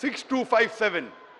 6257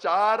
4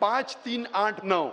5389,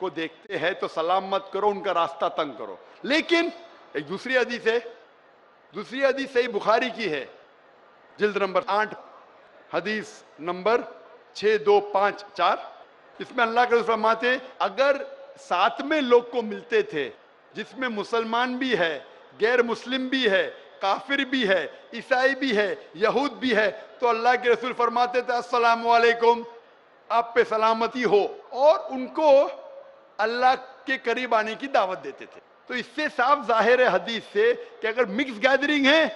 کو دیکھتے ہیں تو سلام مت کرو, ان کا راستہ تنگ کرو. لیکن ایک دوسری حدیث ہے, دوسری حدیث صحیح بخاری کی ہے, جلد نمبر 8 حدیث نمبر 6254. اس میں اللہ کے رسول فرماتے اگر ساتھ میں لوگ کو ملتے تھے جس میں مسلمان بھی ہے, غیر مسلم بھی ہے, کافر بھی ہے, عیسائی بھی ہے, یہود بھی ہے, تو اللہ کے رسول فرماتے تھے السلام علیکم, آپ پہ سلامتی ہو, اور ان کو اللہ کے قریب آنے کی دعوت دیتے تھے. تو اس سے صاف ظاہر ہے حدیث سے کہ اگر مکس گیدرنگ ہے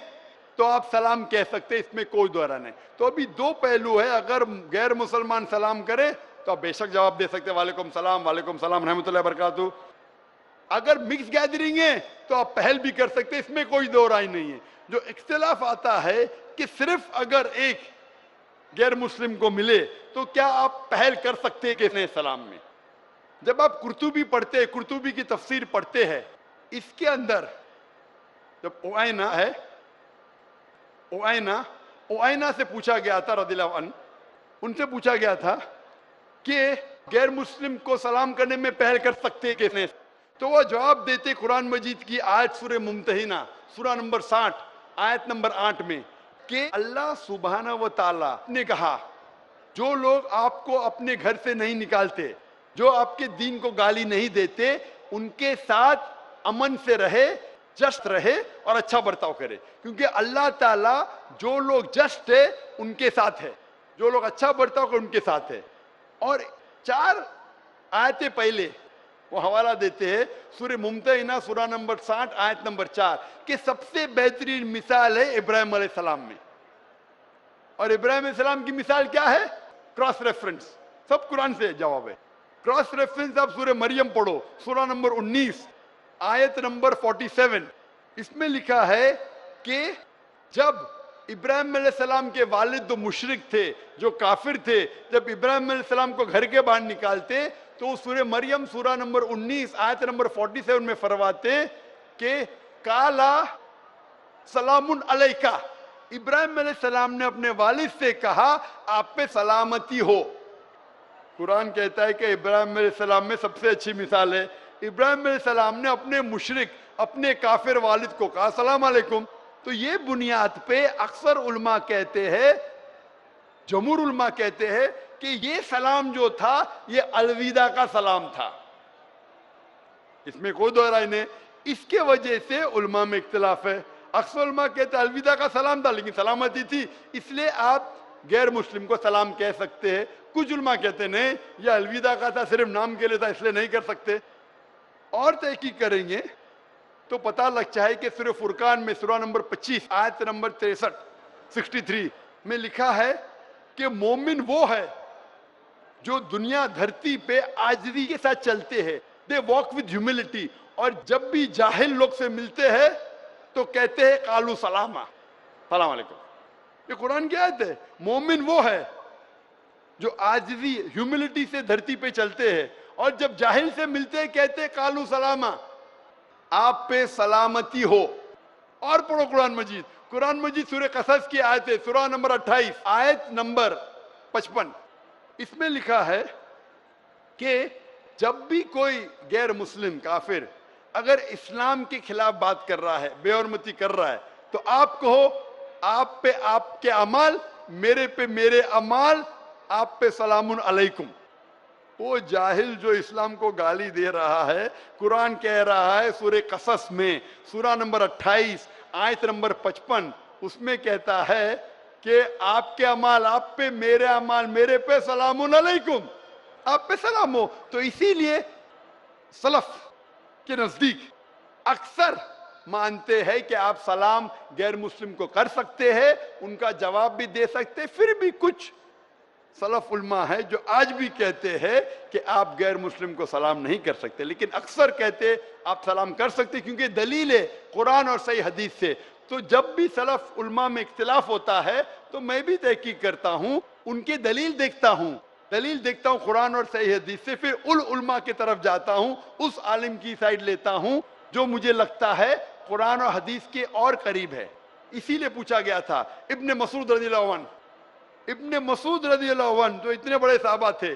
تو آپ سلام کہہ سکتے, اس میں کوئی دوہرا نہیں. تو ابھی دو پہلو ہے, اگر غیر مسلمان سلام کرے تو آپ بے شک جواب دے سکتے وعلیکم السلام, وعلیکم السلام رحمۃ اللہ وبرکاتہ. اگر مکس گیدرنگ ہے تو آپ پہل بھی کر سکتے, اس میں کوئی دو رائے نہیں ہے. جو اختلاف آتا ہے کہ صرف اگر ایک غیر مسلم کو ملے تو کیا آپ پہل کر سکتے ہیں کہ سلام میں. جب آپ قرطبی پڑھتے ہیں, قرطبی کی تفسیر پڑھتے ہیں, اس کے اندر جب اوائنا سے پوچھا گیا تھا رضی اللہ عنہ, ان سے پوچھا گیا تھا کہ غیر مسلم کو سلام کرنے میں پہل کر سکتے کیسے, تو وہ جواب دیتے قرآن مجید کی آیت سورہ ممتحنہ سورہ نمبر 60 آیت نمبر 8 میں کہ اللہ سبحانہ و تعالی نے کہا جو لوگ آپ کو اپنے گھر سے نہیں نکالتے, جو آپ کے دین کو گالی نہیں دیتے, ان کے ساتھ امن سے رہے, جسٹ رہے اور اچھا برتاؤ کرے, کیونکہ اللہ تعالیٰ جو لوگ جسٹ ہے ان کے ساتھ ہے, جو لوگ اچھا برتاؤ کرے ان کے ساتھ ہے. اور 4 آیتیں پہلے وہ حوالہ دیتے ہیں سورہ ممتحنہ سورہ نمبر 60 آیت نمبر 4 کہ سب سے بہترین مثال ہے ابراہیم علیہ السلام میں. اور ابراہیم علیہ السلام کی مثال کیا ہے؟ کراس ریفرنس, سب قرآن سے جواب ہے. کراس ریفرنس آپ سورہ مریم پڑھو سورہ نمبر 19 آیت نمبر 47, اس میں لکھا ہے کہ جب ابراہیم علیہ السلام کے والد جو مشرک تھے, جو کافر تھے, جب ابراہیم علیہ السلام کو گھر کے باہر نکالتے تو سورہ مریم سورہ نمبر 19 آیت نمبر 47 میں فرماتے کہ کالا سلام علیکہ, ابراہیم علیہ السلام نے اپنے والد سے کہا آپ پہ سلامتی ہو. قرآن کہتا ہے کہ ابراہیم علیہ السلام میں سب سے اچھی مثال ہے. ابراہیم علیہ السلام نے اپنے مشرک, اپنے کافر والد کو کہا السلام علیکم. تو یہ بنیاد پہ اکثر علماء کہتے ہیں, جمہور علماء کہتے ہیں کہ یہ سلام جو تھا یہ الوداع کا سلام تھا, اس میں کوئی دو رائے نہیں. اس کے وجہ سے علماء میں اختلاف ہے. اکثر علماء کہتے ہیں الوداع کا سلام تھا لیکن سلامتی تھی, اس لیے آپ غیر مسلم کو سلام کہہ سکتے ہیں. کچھ علماء کہتے ہیں نہیں یہ الوداع کا تھا, صرف نام کے لیے تھا, اس لیے نہیں کر سکتے. اور تحقیق کریں گے تو پتہ لگ جائے کہ سورہ فرقان میں سورہ نمبر 25 آیت نمبر 63 میں لکھا ہے کہ مومن وہ ہے جو دنیا دھرتی پہ عاجزی کے ساتھ چلتے ہیں, دے واک ود ہیوملٹی, اور جب بھی جاہل لوگ سے ملتے ہیں تو کہتے ہیں قالو سلاما, سلام علیکم. یہ قرآن کی آیت ہے. مومن وہ ہے جو عاجزی ہیوملٹی سے دھرتی پہ چلتے ہیں, اور جب جاہل سے ملتے ہیں کہتے ہیں قالو سلاما, آپ پہ سلامتی ہو. اور پڑھو قرآن مجید, قرآن مجید سورہ قصص کی آیت ہے سورہ نمبر 28 آیت نمبر 55, اس میں لکھا ہے کہ جب بھی کوئی غیر مسلم کافر اگر اسلام کے خلاف بات کر رہا ہے, بے حرمتی کر رہا ہے, تو آپ کہو آپ پہ آپ کے اعمال, میرے پہ میرے اعمال, آپ پہ سلام علیکم. وہ جاہل جو اسلام کو گالی دے رہا ہے, قرآن کہہ رہا ہے سورہ قصص میں سورہ نمبر 28 آیت نمبر 55, اس میں کہتا ہے کہ آپ کے اعمال آپ پہ, میرے اعمال میرے پہ, سلام علیکم, آپ پہ سلام ہو. تو اسی لیے سلف کے نزدیک اکثر مانتے ہیں کہ آپ سلام غیر مسلم کو کر سکتے ہیں, ان کا جواب بھی دے سکتے. پھر بھی کچھ سلف علماء ہے جو آج بھی کہتے ہیں کہ آپ غیر مسلم کو سلام نہیں کر سکتے, لیکن اکثر کہتے آپ سلام کر سکتے کیونکہ دلیل ہے قرآن اور صحیح حدیث سے. تو جب بھی سلف علماء میں اختلاف ہوتا ہے تو میں بھی تحقیق کرتا ہوں, ان کے دلیل دیکھتا ہوں قرآن اور صحیح حدیث سے, پھر علماء کی طرف جاتا ہوں, اس عالم کی سائڈ لیتا ہوں جو مجھے لگتا ہے قرآن اور حدیث کے اور قریب ہے. اسی لیے پوچھا گیا تھا ابن مسعود رضی اللہ عنہ جو اتنے بڑے صحابہ تھے,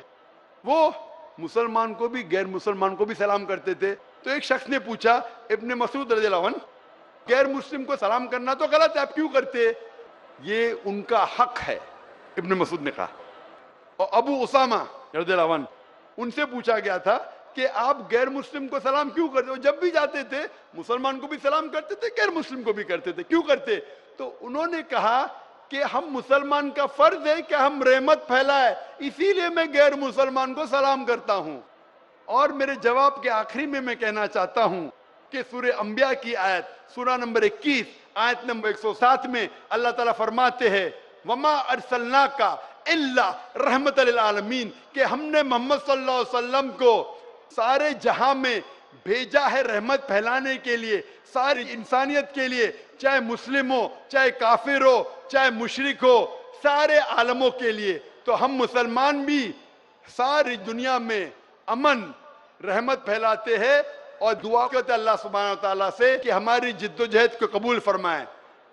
وہ مسلمان کو بھی غیر مسلمان کو بھی سلام کرتے تھے. تو ایک شخص نے پوچھا ابن مسعود رضی اللہ عنہ, غیر مسلم کو سلام کرنا تو غلط ہے, آپ کیوں کرتے؟ یہ ان کا حق ہے, ابن مسعود نے کہا. اور ابو اسامہ رضی اللہ عنہ, ان سے پوچھا گیا تھا کہ آپ غیر مسلم کو سلام کیوں کرتے ہو؟ جب بھی جاتے تھے مسلمان کو بھی سلام کرتے تھے, غیر مسلم کو بھی کرتے تھے, کیوں کرتے؟ تو انہوں نے کہا کہ ہم مسلمان کا فرض ہے کہ ہم رحمت پھیلائے, اسی لیے میں غیر مسلمان کو سلام کرتا ہوں. اور میرے جواب کے آخری میں کہنا چاہتا ہوں کہ سورہ انبیاء کی آیت سورہ نمبر 21 آیت نمبر 107 میں اللہ تعالیٰ فرماتے ہیں وَمَا أَرْسَلْنَاكَ إِلَّا رَحْمَةً لِلْعَالَمِينَ, کہ ہم نے محمد صلی اللہ علیہ وسلم کو سارے جہاں میں بھیجا ہے رحمت پھیلانے کے لیے, ساری انسانیت کے لیے, چاہے مسلم ہو, چاہے کافر ہو, چاہے مشرک ہو, سارے عالموں کے لیے. تو ہم مسلمان بھی ساری دنیا میں امن رحمت پھیلاتے ہیں اور دعا کرتے اللہ سبحانہ وتعالیٰ سے کہ ہماری جد و جہد کو قبول فرمائیں.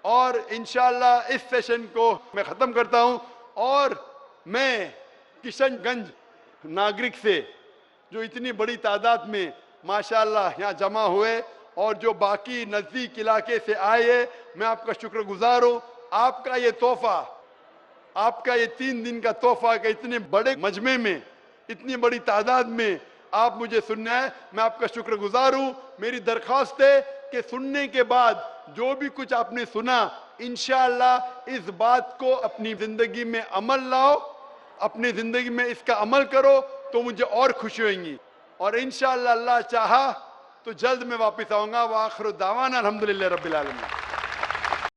اور انشاءاللہ اس سیشن کو میں ختم کرتا ہوں, اور میں کشن گنج ناگرک سے جو اتنی بڑی تعداد میں ماشاءاللہ یہاں جمع ہوئے اور جو باقی نزدیک علاقے سے آئے, میں آپ کا شکر گزار ہوں. آپ کا یہ تحفہ, آپ کا یہ 3 دن کا تحفہ کہ اتنے بڑے مجمع میں اتنی بڑی تعداد میں آپ مجھے سننا ہے, میں آپ کا شکر گزار ہوں. میری درخواست ہے کہ سننے کے بعد جو بھی کچھ آپ نے سنا انشاءاللہ اس بات کو اپنی زندگی میں عمل لاؤ, اپنی زندگی میں اس کا عمل کرو تو مجھے اور خوشی ہوئیں گی. اور انشاءاللہ اللہ چاہا تو جلد میں واپس آؤں گا. وآخر دعوانا الحمدللہ رب العالمین.